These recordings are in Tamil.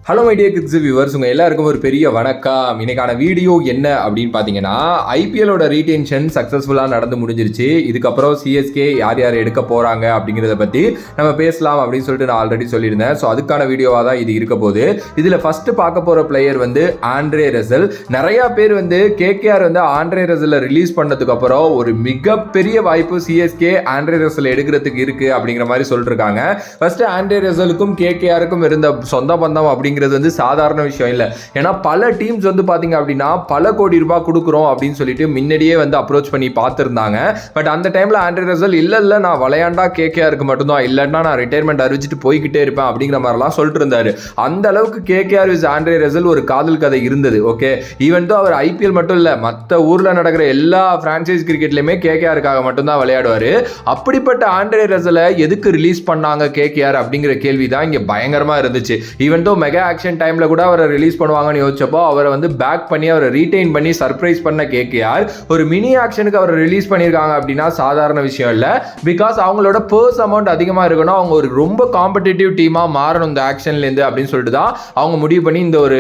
ஹலோ மைடியா கிட்ஸ் வியூவர்ஸ், உங்கள் எல்லாருக்கும் ஒரு பெரிய வணக்கம். இன்னைக்கான வீடியோ என்ன அப்படின்னு பார்த்தீங்கன்னா, ஐபிஎலோட ரீடென்ஷன் சக்ஸஸ்ஃபுல்லாக நடந்து முடிஞ்சிருச்சு. இதுக்கப்புறம் சிஎஸ்கே யார் யார் எடுக்க போகிறாங்க அப்படிங்கிறத பற்றி நம்ம பேசலாம் அப்படின்னு சொல்லிட்டு நான் ஆல்ரெடி சொல்லியிருந்தேன். ஸோ அதுக்கான வீடியோவாக தான் இது இருக்க போகுது. இதில் ஃபஸ்ட்டு பார்க்க போகிற பிளேயர் வந்து ஆண்ட்ரே ரசல். நிறையா பேர் வந்து கேகேஆர் வந்து ஆண்ட்ரே ரசலை ரிலீஸ் பண்ணதுக்கப்புறம் ஒரு மிகப்பெரிய வாய்ப்பு சிஎஸ்கே ஆண்ட்ரே ரசல் எடுக்கிறதுக்கு இருக்குது அப்படிங்கிற மாதிரி சொல்லிட்டுருக்காங்க. ஃபஸ்ட்டு ஆண்ட்ரே ரசலுக்கும் கேகேஆருக்கும் இருந்த சொந்த பந்தம் அப்படிங்கிறது வந்து சாதாரண விஷயம் இல்லை. ஏன்னா பல டீம்ஸ் வந்து பார்த்தீங்க அப்படின்னா பல கோடி ரூபாய் கொடுக்குறோம் அப்படின்னு சொல்லிட்டு முன்னாடியே வந்து அப்ரோச் பண்ணி பார்த்துருந்தாங்க. பட் அந்த டைமில் ஆண்ட்ரே ரசல் இல்லை நான் விளையாண்டா கேகேஆருக்கு மட்டும்தான், இல்லைன்னா நான் ரிட்டையர்மெண்ட் அறிவிச்சிட்டு போய்கிட்டே இருப்பேன் அப்படிங்கிற மாதிரிலாம் சொல்லிட்டு இருந்தாரு. அந்த அளவுக்கு கேகேஆர் விஸ் ஆண்ட்ரே ரசல் ஒரு காதல் கதை இருந்தது. ஓகே, ஈவன் தோ அவர் ஐபிஎல் மட்டும் இல்லை, மற்ற ஊரில் நடக்கிற எல்லா பிரான்ச்சைஸ் கிரிக்கெட்லையுமே கேகேஆருக்காக மட்டும்தான் விளையாடுவார். அப்படிப்பட்ட ஆண்ட்ரே ரசலை எதுக்கு ரிலீஸ் பண்ணாங்க கேகேஆர் அப்படிங்கிற கேள்வி தான் இங்கே பயங்கரமாக இருந்துச்சு. ஈவன் தோ மெகா ஆக்ஷன் டைம்ல கூட அவரை ரிலீஸ் பண்ணுவாங்கன்னு யோசிச்சப்போ அவரை வந்து பேக் பண்ணி அவரை ரீடைன் பண்ணி சர்ப்ரைஸ் பண்ண கேகேஆர் ஒரு மினி ஆக்ஷனுக்கு அவரை ரிலீஸ் பண்ணியிருக்காங்க அப்படின்னா சாதாரண விஷயம் இல்லை. பிகாஸ் அவங்களோட பர்ஸ் அமௌண்ட் அதிகமாக இருக்கணும், அவங்க ஒரு ரொம்ப காம்படிட்டிவ் டீமாக மாறணும் இந்த ஆக்ஷன்லேருந்து அப்படின்னு சொல்லிட்டு தான் அவங்க முடிவு பண்ணி இந்த ஒரு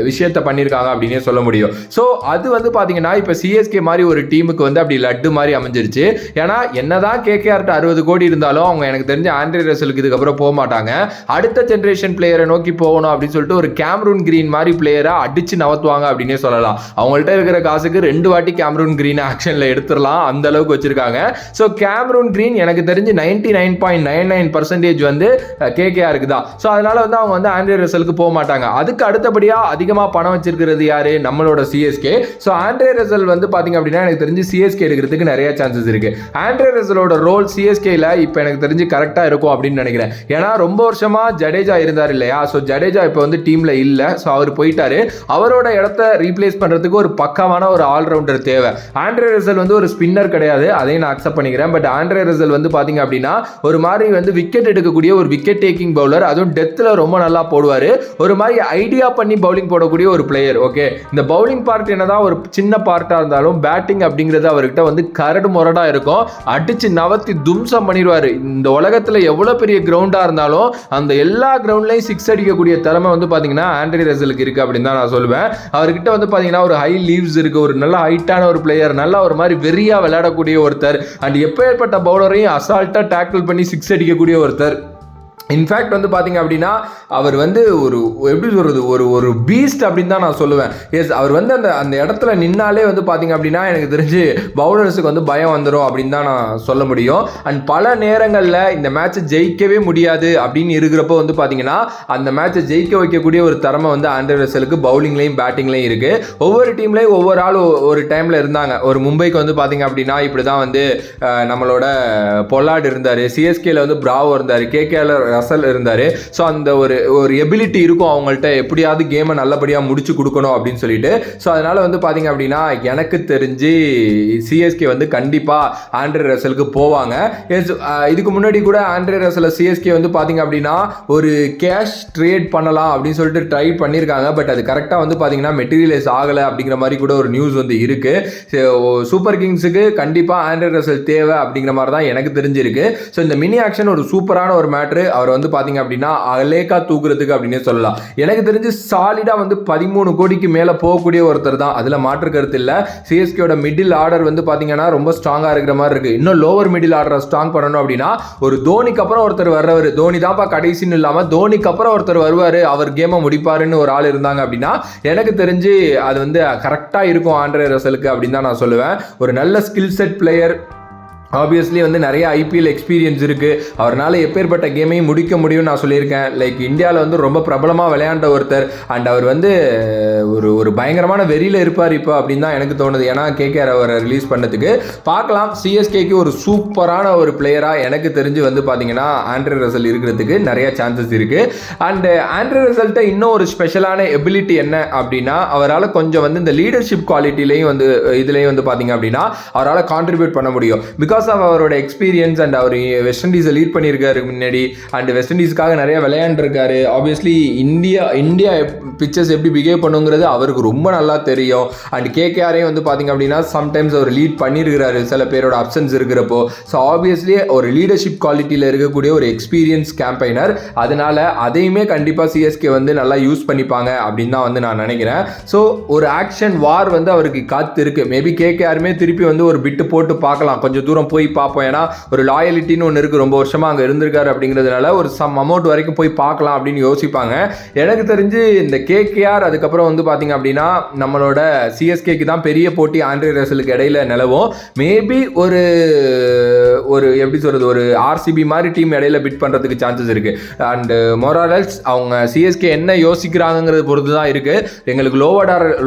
விஷயத்தை பண்ணியிருக்காங்க அப்படின்னே சொல்ல முடியும். ஸோ அது வந்து பார்த்தீங்கன்னா இப்போ சிஎஸ்கே மாதிரி ஒரு டீமுக்கு வந்து அப்படி லட்டு மாதிரி அமைஞ்சிருச்சு. ஏன்னா என்னதான் கேகேஆர்ட்ட 60 கோடி இருந்தாலும் அவங்க எனக்கு தெரிஞ்ச ஆண்ட்ரே ரசலுக்கு இதுக்கப்புறம் போக மாட்டாங்க. அடுத்த ஜென்ரேஷன் பிளேயரை நோக்கி போகணும் அப்படின்னு சொல்லிட்டு ஒரு கேமரூன் கிரீன் மாதிரி பிளேயரா அடிச்சு நவத்துவாங்க அப்படின்னே சொல்லலாம். அவங்கள்ட்ட இருக்கிற காசுக்கு 2 வாட்டி கேமரூன் கிரீன் ஆக்ஷன்ல எடுத்துடலாம், அந்த அளவுக்கு வச்சிருக்காங்க. ஸோ கேமரூன் கிரீன் எனக்கு தெரிஞ்சு 99.99% வந்து கேகேஆருக்கு தான். ஸோ அதனால வந்து அவங்க வந்து ஆண்ட்ரே ரசலுக்கு போக மாட்டாங்க. அதுக்கு அடுத்தபடியா அதிகமாக பணம் வச்சிருக்கிறது யாரு? நம்மளோட சிஎஸ்கே. ஸோ ஆண்ட்ரே ரசல் வந்து பாத்தீங்க அப்படின்னா எனக்கு தெரிஞ்சு சிஎஸ்கே எடுக்கிறதுக்கு நிறைய சான்சஸ் இருக்கு. ஆண்ட்ரே ரசலோட ரோல் சிஎஸ்கேல இப்போ எனக்கு தெரிஞ்சு கரெக்டா இருக்கும் அப்படின்னு நினைக்கிறேன். ஏன்னா ரொம்ப வருஷமா ஜடேஜா இருந்தார் இல்லையா? ஸோ ஜடேஜா இப்போ வந்து டீம்ல இல்ல, ஸோ அவர் போயிட்டாரு. அவரோட இடத்த ரீப்ளேஸ் பண்றதுக்கு ஒரு பக்காவான ஒரு ஆல்ரவுண்டர் தேவை. ஆண்ட்ரே ரசல் வந்து ஒரு ஸ்பின்னர் கிடையாது, அதையும் நான் அக்செப்ட் பண்ணிக்கிறேன். பட் ஆண்ட்ரே ரசல் வந்து பாத்தீங்க அப்படின்னா ஒரு மாதிரி வந்து விக்கெட் எடுக்கக்கூடிய ஒரு விக்கெட் டேக்கிங் பவுலர், அதுவும் டெத்ல ரொம்ப நல்லா போடுவாரு. ஒரு மாதிரி ஐடியா பண்ணி பவுலிங் போடக்கூடிய ஒரு பிளேயர். ஓகே, இந்த பவுலிங் பார்ட் என்னதான் ஒரு சின்ன பார்ட்டா இருந்தாலும் பேட்டிங் அப்படிங்கிறது அவர்கிட்ட வந்து கரடு முரடா இருக்கும். அடிச்சு நவத்தி தும்சம் பண்ணிடுவாரு. இந்த உலகத்துல எவ்வளவு பெரிய கிரவுண்டா இருந்தாலும் அந்த எல்லா கிரவுண்ட்லயும் சிக்ஸ் அடிக்கக்கூடிய திறமை வந்து பாத்தீங்கன்னா ஆண்ட்ரே ரசலுக்கு இருக்கு அப்படின்னு தான் நான் சொல்லுவேன். அவர்கிட்ட வந்து பாத்தீங்கன்னா ஒரு ஹை லீவ்ஸ் இருக்கு, ஒரு நல்ல ஹைட்டான ஒரு பிளேயர், நல்லா ஒரு மாதிரி வெறியா விளையாடக்கூடிய ஒருத்தர், அண்ட் எப்பேற்பட்ட பவுலரையும் அசால்ட்டா டேக்கிள் பண்ணி சிக்ஸ் அடிக்கக்கூடிய ஒருத்தர். இன்ஃபேக்ட் வந்து பார்த்தீங்க அப்படின்னா அவர் வந்து ஒரு எப்படி சொல்கிறது, ஒரு பீஸ்ட் அப்படின்னு தான் நான் சொல்லுவேன். எஸ், அவர் வந்து அந்த இடத்துல நின்னாலே வந்து பார்த்தீங்க அப்படின்னா எனக்கு தெரிஞ்சு பவுலர்ஸுக்கு வந்து பயம் வந்துடும் அப்படின்னு தான் நான் சொல்ல முடியும். அண்ட் பல நேரங்களில் இந்த மேட்சை ஜெயிக்கவே முடியாது அப்படின்னு இருக்கிறப்போ வந்து பார்த்தீங்கன்னா அந்த மேட்சை ஜெயிக்க வைக்கக்கூடிய ஒரு திறமை வந்து ஆண்ட்ரே ரசலுக்கு பவுலிங்லையும் பேட்டிங்லையும் இருக்குது. ஒவ்வொரு டீம்லையும் ஒவ்வொரு ஆள் ஒரு டைமில் இருந்தாங்க. ஒரு மும்பைக்கு வந்து பார்த்தீங்க அப்படின்னா இப்படி தான் வந்து நம்மளோட பொல்லாட் இருந்தார், சிஎஸ்கேல வந்து பிராவோ இருந்தார், கேகேஆர் ரசல் இருந்தாரு. ஸோ அந்த ஒரு எபிலிட்டி இருக்கும் அவங்கள்ட்ட, எப்படியாவது கேமை நல்லபடியாக முடிச்சு கொடுக்கணும் அப்படின்னு சொல்லிட்டு. ஸோ அதனால வந்து பார்த்தீங்க அப்படின்னா எனக்கு தெரிஞ்சு சிஎஸ்கே வந்து கண்டிப்பாக ஆண்ட்ரே ரசலுக்கு போவாங்க. இதுக்கு முன்னாடி கூட ஆண்ட்ரே ரசலை சிஎஸ்கே வந்து பார்த்தீங்க அப்படின்னா ஒரு கேஷ் ட்ரேட் பண்ணலாம் அப்படின்னு சொல்லிட்டு ட்ரை பண்ணியிருக்காங்க. பட் அது கரெக்டாக வந்து பார்த்தீங்கன்னா மெட்டீரியலைஸ் ஆகலை அப்படிங்கிற மாதிரி கூட ஒரு நியூஸ் வந்து இருக்கு. சூப்பர் கிங்ஸுக்கு கண்டிப்பாக ஆண்ட்ரே ரசல் தேவை அப்படிங்கிற மாதிரி தான் எனக்கு தெரிஞ்சிருக்கு. ஸோ இந்த மினி ஆக்ஷன் ஒரு சூப்பரான ஒரு மேட்ரு. அவர் வந்து பாத்தீங்க அப்படின்னா அலேக்கா தூக்குறதுக்கு அப்படின்னு சொல்லலாம். எனக்கு தெரிஞ்சு சாலிடா வந்து 13 கோடிக்கு மேல போகக்கூடிய ஒருத்தர் தான், அதுல மாற்று கருத்து இல்ல. சிஎஸ்கேயோட மிடில் ஆர்டர் வந்து பாத்தீங்கன்னா ரொம்ப ஸ்ட்ராங்கா இருக்கிற மாதிரி இருக்கு. இன்னும் லோவர் மிடில் ஆர்டரை ஸ்ட்ராங் பண்ணணும் அப்படின்னா ஒரு தோனிக்கு அப்புறம் ஒருத்தர் வர்றவர், தோனி தான்ப்பா கடைசின்னு இல்லாம தோனிக்கு அப்புறம் ஒருத்தர் வருவாரு, அவர் கேமை முடிப்பாருன்னு ஒரு ஆள் இருந்தாங்க அப்படின்னா எனக்கு தெரிஞ்சு அது வந்து கரெக்டா இருக்கும் ஆண்ட்ரே ரசலுக்கு அப்படின்னு தான் நான் சொல்லுவேன். ஒரு நல்ல ஸ்கில் செட் பிளேயர், ஆப்வியஸ்லி வந்து நிறைய ஐபிஎல் எக்ஸ்பீரியன்ஸ் இருக்குது, அவரால் எப்பேற்பட்ட கேமையும் முடிக்க முடியும்னு நான் சொல்லியிருக்கேன். லைக் இந்தியாவில் வந்து ரொம்ப பிரபலமாக விளையாண்ட ஒருத்தர், அண்ட் அவர் வந்து ஒரு பயங்கரமான வெறியில் இருப்பார் இப்போ அப்படின்னு தான் எனக்கு தோணுது. ஏன்னா கேகேஆர் அவரை ரிலீஸ் பண்ணதுக்கு பார்க்கலாம். சிஎஸ்கேக்கு ஒரு சூப்பரான ஒரு பிளேயராக எனக்கு தெரிஞ்சு வந்து பார்த்தீங்கன்னா ஆண்ட்ரே ரசல் இருக்கிறதுக்கு நிறைய சான்சஸ் இருக்குது. அண்ட் ஆண்ட்ரே ரசல்கிட்ட இன்னும் ஒரு ஸ்பெஷலான எபிலிட்டி என்ன அப்படின்னா அவரால் கொஞ்சம் வந்து இந்த லீடர்ஷிப் குவாலிட்டிலையும் வந்து இதுலேயும் வந்து பார்த்தீங்க அப்படின்னா அவரால் கான்ட்ரிபியூட் பண்ண முடியும். பிகாஸ் பிகாஸ் ஆஃப் அவரோட எக்ஸ்பீரியன்ஸ் அண்ட் அவர் வெஸ்ட் இண்டீஸை லீட் பண்ணியிருக்காரு முன்னாடி அண்ட் வெஸ்ட் இண்டீஸ்க்காக நிறைய விளையாண்டுருக்காரு. ஆப்வியஸ்லி இந்தியா பிச்சர்ஸ் எப்படி பிஹேவ் பண்ணுங்கிறது அவருக்கு ரொம்ப நல்லா தெரியும். அண்ட் கேகேஆரையும் வந்து பார்த்தீங்க அப்படின்னா சம்டைம்ஸ் அவர் லீட் பண்ணியிருக்கிறாரு சில பேரோட அப்சன்ஸ் இருக்கிறப்போ. ஸோ ஆப்வியஸ்லி ஒரு லீடர்ஷிப் குவாலிட்டியில் இருக்கக்கூடிய ஒரு எக்ஸ்பீரியன்ஸ் கேம்பெயினர், அதனால அதையுமே கண்டிப்பாக சிஎஸ்கே வந்து நல்லா யூஸ் பண்ணிப்பாங்க அப்படின்னு தான் வந்து நான் நினைக்கிறேன். ஸோ ஒரு ஆக்ஷன் வார் வந்து அவருக்கு காத்து இருக்கு. மேபி கேகேஆருமே திருப்பி வந்து ஒரு பிட்டு போட்டு பார்க்கலாம், கொஞ்சம் தூரம் போய் பார்ப்போம். ஏன்னா ஒரு லாயலிட்டின்னு ஒன்று இருக்குது, ரொம்ப வருஷமாக அங்கே இருந்திருக்காரு அப்படிங்கிறதுனால ஒரு சம் அமௌண்ட் வரைக்கும் போய் பார்க்கலாம் அப்படின்னு யோசிப்பாங்க. எனக்கு தெரிஞ்சு இந்த கேகேஆர் அதுக்கப்புறம் வந்து பார்த்தீங்க அப்படின்னா நம்மளோட சிஎஸ்கேக்கு தான் பெரிய போட்டி ஆண்ட்ரே ரசலுக்கு இடையில நிலவும். மேபி ஒரு எப்படி சொல்றது, ஒரு ஆர்சிபி மாதிரி டீம் இடையில பிட் பண்ணுறதுக்கு சான்சஸ் இருக்கு. அண்ட் மொராலல்ஸ் அவங்க சிஎஸ்கே என்ன யோசிக்கிறாங்கிறது பொறுத்து தான் இருக்கு. எங்களுக்கு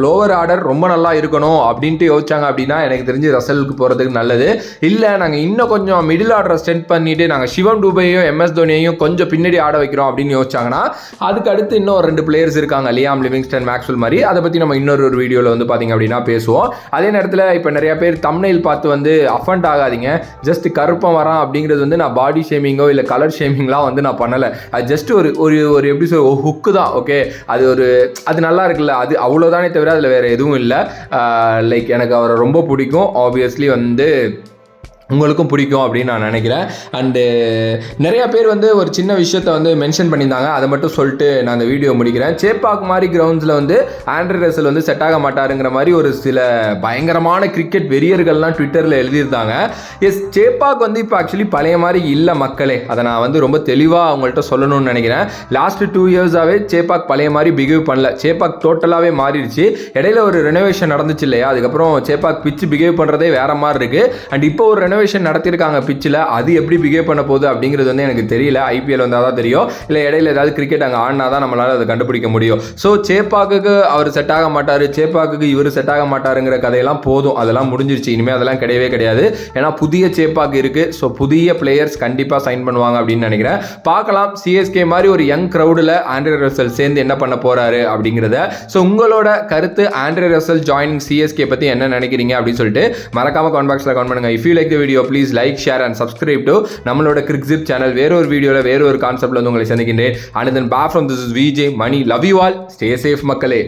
லோவர் ஆர்டர் ரொம்ப நல்லா இருக்கணும் அப்படின்ட்டு யோசிச்சாங்க அப்படின்னா எனக்கு தெரிஞ்சு ரசலுக்கு போகிறதுக்கு நல்லது. இல்லை நாங்கள் இன்னும் கொஞ்சம் மிடில் ஆர்டரை ஸ்ட்ரென்த் பண்ணிட்டு நாங்கள் சிவம் டூபையும் எம்எஸ் தோனியையும் கொஞ்சம் பின்னாடி ஆட வைக்கிறோம் அப்படின்னு யோசிச்சாங்கன்னா அதுக்கு அடுத்து இன்னும் 2 பிளேயர்ஸ் இருக்காங்க, லியாம் லிவிங்ஸ்டன், மேக்ஸ்வெல் மாதிரி. அதை பற்றி நம்ம இன்னொரு வீடியோவில் வந்து பார்த்தீங்க அப்படின்னா பேசுவோம். அதே நேரத்தில் இப்போ நிறைய பேர் தம்ப்நெயில் பார்த்து வந்து அஃபண்ட் ஆகாதீங்க. ஜஸ்ட் கருப்பம் வரான் அப்படிங்கிறது வந்து நான் பாடி ஷேமிங்கோ இல்லை கலர் ஷேமிங்லாம் வந்து நான் பண்ணலை. அது ஜஸ்ட் ஒரு எப்படி சொல்ற ஹுக்கு தான். ஓகே, அது நல்லா இருக்குல்ல, அது அவ்வளோதானே தவிர அதில் வேறு எதுவும் இல்லை. லைக் எனக்கு அவரை ரொம்ப பிடிக்கும். ஆப்வியஸ்லி வந்து உங்களுக்கும் பிடிக்கும் அப்படின்னு நான் நினைக்கிறேன். அண்டு நிறையா பேர் வந்து ஒரு சின்ன விஷயத்தை வந்து மென்ஷன் பண்ணியிருந்தாங்க, அதை மட்டும் சொல்லிட்டு நான் அந்த வீடியோ முடிக்கிறேன். சேப்பாக் மாதிரி கிரவுண்ட்ஸில் வந்து ஆண்ட்ரே ரசல் வந்து செட் ஆக மாட்டாருங்கிற மாதிரி ஒரு சில பயங்கரமான கிரிக்கெட் வெறியர்கள்லாம் ட்விட்டரில் எழுதியிருந்தாங்க. எஸ், சேப்பாக் வந்து இப்போ ஆக்சுவலி பழைய மாதிரி இல்லை மக்களே. அதை நான் வந்து ரொம்ப தெளிவாக அவங்கள்ட்ட சொல்லணும்னு நினைக்கிறேன். லாஸ்ட் 2 இயர்ஸாகவே சேப்பாக் பழைய மாதிரி பிஹேவ் பண்ணல. சேப்பாக் டோட்டலாகவே மாறிடுச்சு. இடையில ஒரு ரெனோவேஷன் நடந்துச்சு இல்லையா, அதுக்கப்புறம் சேப்பாக் பிச்சு பிஹேவ் பண்ணுறதே வேற மாதிரி இருக்குது. அண்ட் இப்போ ஒரு ரெனோவேஷன் நடத்திருக்காங்க பிச்சில், அது எப்படி பிஹேவ் பண்ண போகுது அப்படிங்கிறது வந்து எனக்கு தெரியல. ஐபிஎல் வந்தால் தான் தெரியும், இல்லை இடையில ஏதாவது கிரிக்கெட் அங்கே ஆடினா தான் நம்மளால் அதை கண்டுபிடிக்க முடியும். ஸோ சேப்பாக்கு அவர் செட் ஆக மாட்டார், சேப்பாக்கு இவர் செட் ஆக மாட்டாருங்கிற கதையெல்லாம் போதும், அதெல்லாம் முடிஞ்சிருச்சு. இனிமேல் அதெல்லாம் கிடையவே கிடையாது. ஏன்னா புதிய சேப்பாக்கு இருக்குது. ஸோ புதிய பிளேயர்ஸ் கண்டிப்பாக சைன் பண்ணுவாங்க அப்படின்னு நினைக்கிறேன். பார்க்கலாம் சிஎஸ்கே மாதிரி ஒரு யங் க்ரௌடில் ஆண்ட்ரே ரசல் சேர்ந்து என்ன பண்ண போகிறாரு அப்படிங்கிறத. ஸோ உங்களோட கருத்து ஆண்ட்ரே ரசல் ஜாயினிங் சிஎஸ்கே பற்றி என்ன நினைக்கிறீங்க அப்படின்னு சொல்லிட்டு மறக்காம கமெண்ட் பாக்ஸில் கமெண்ட் பண்ணுங்க. If you like the video please like, share and subscribe to நம்மளோட கிரிக்ஸிப் சேனல். வேறொரு வீடியோவில் வேறொரு கான்செப்ட்ல வந்து உங்களை சந்திக்கின்றேன். And then bye from this is VJ Mani. Love you all. Stay safe மக்களே.